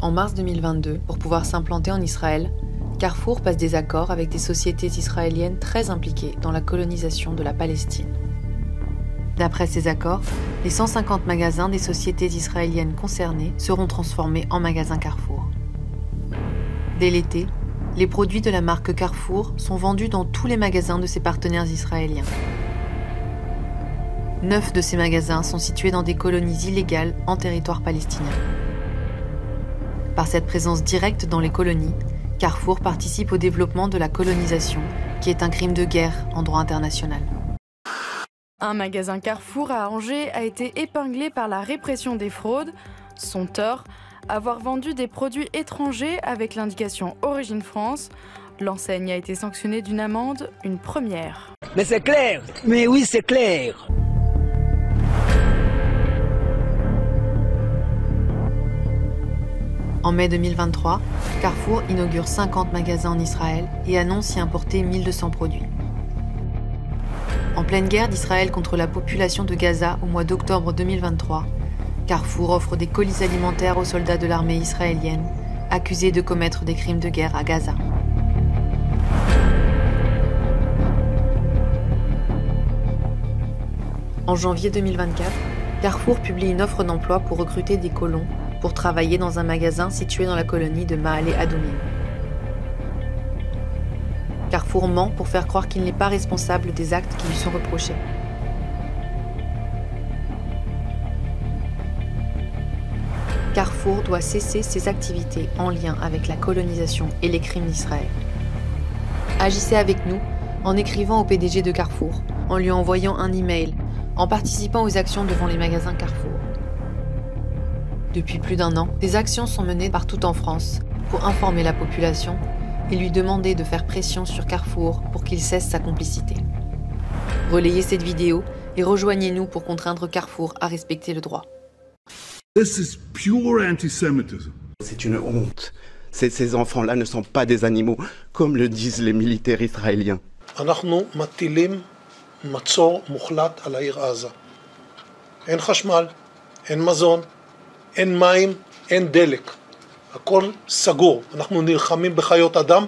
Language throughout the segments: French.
En mars 2022, pour pouvoir s'implanter en Israël, Carrefour passe des accords avec des sociétés israéliennes très impliquées dans la colonisation de la Palestine. D'après ces accords, les 150 magasins des sociétés israéliennes concernées seront transformés en magasins Carrefour. Dès l'été, les produits de la marque Carrefour sont vendus dans tous les magasins de ses partenaires israéliens. 9 de ces magasins sont situés dans des colonies illégales en territoire palestinien. Par cette présence directe dans les colonies, Carrefour participe au développement de la colonisation, qui est un crime de guerre en droit international. Un magasin Carrefour à Angers a été épinglé par la répression des fraudes. Son tort, avoir vendu des produits étrangers avec l'indication Origine France. L'enseigne a été sanctionnée d'une amende, une première. Mais c'est clair! Mais oui, c'est clair! En mai 2023, Carrefour inaugure 50 magasins en Israël et annonce y importer 1200 produits. En pleine guerre d'Israël contre la population de Gaza au mois d'octobre 2023, Carrefour offre des colis alimentaires aux soldats de l'armée israélienne, accusés de commettre des crimes de guerre à Gaza. En janvier 2024, Carrefour publie une offre d'emploi pour recruter des colons pour travailler dans un magasin situé dans la colonie de Maale Adumim. Carrefour ment pour faire croire qu'il n'est pas responsable des actes qui lui sont reprochés. Carrefour doit cesser ses activités en lien avec la colonisation et les crimes d'Israël. Agissez avec nous en écrivant au PDG de Carrefour, en lui envoyant un email, en participant aux actions devant les magasins Carrefour. Depuis plus d'1 an, des actions sont menées partout en France pour informer la population et lui demander de faire pression sur Carrefour pour qu'il cesse sa complicité. Relayez cette vidéo et rejoignez-nous pour contraindre Carrefour à respecter le droit. This is pure anti-Semitism. C'est une honte. Ces enfants-là ne sont pas des animaux, comme le disent les militaires israéliens. אנחנו מטילים מצור מוחלט על העיר עזה. אין חשמל, אין מזון, אין מים, אין דלק. הכל סגור. אנחנו נלחמים בחיות אדם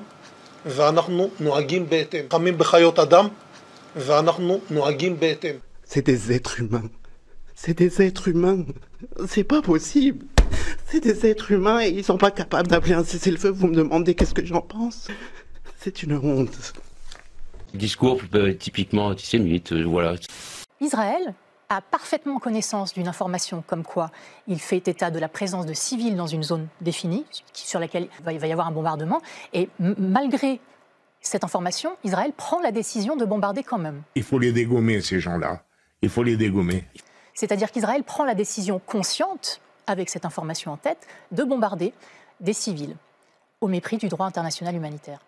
ואנחנו נוהגים בהתאם. נלחמים בחיות אדם ואנחנו נוהגים בהתאם. C'est des êtres humains. C'est des êtres humains. C'est pas possible. C'est des êtres humains et ils sont pas capables d'appeler un cessez-le-feu. Vous me demandez qu'est-ce que j'en pense? C'est une honte. Discours typiquement antisémite, voilà. Israël a parfaitement connaissance d'une information comme quoi il fait état de la présence de civils dans une zone définie, sur laquelle il va y avoir un bombardement, et malgré cette information, Israël prend la décision de bombarder quand même. Il faut les dégommer, ces gens-là. Il faut les dégommer. C'est-à-dire qu'Israël prend la décision consciente, avec cette information en tête, de bombarder des civils, au mépris du droit international humanitaire.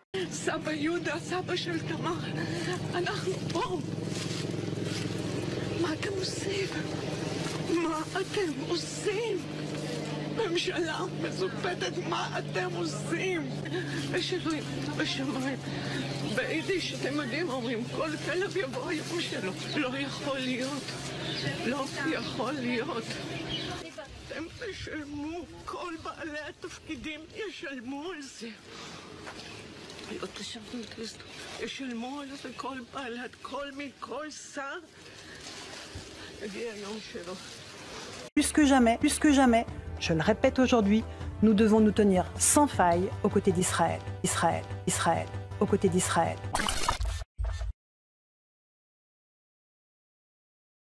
ממשלה מזופתת, מה אתם עושים? יש אלוהים בשמיים. ביידיש, אתם יודעים, אומרים, כל כלב יבוא היום שלו. לא יכול להיות. לא יכול להיות. אתם תשלמו, כל בעלי התפקידים ישלמו על זה. לא תשלמו את זה. ישלמו על זה כל בעלת, כל שר. יגיע היום שלו. Plus que jamais, je le répète aujourd'hui, nous devons nous tenir sans faille aux côtés d'Israël. Israël, aux côtés d'Israël.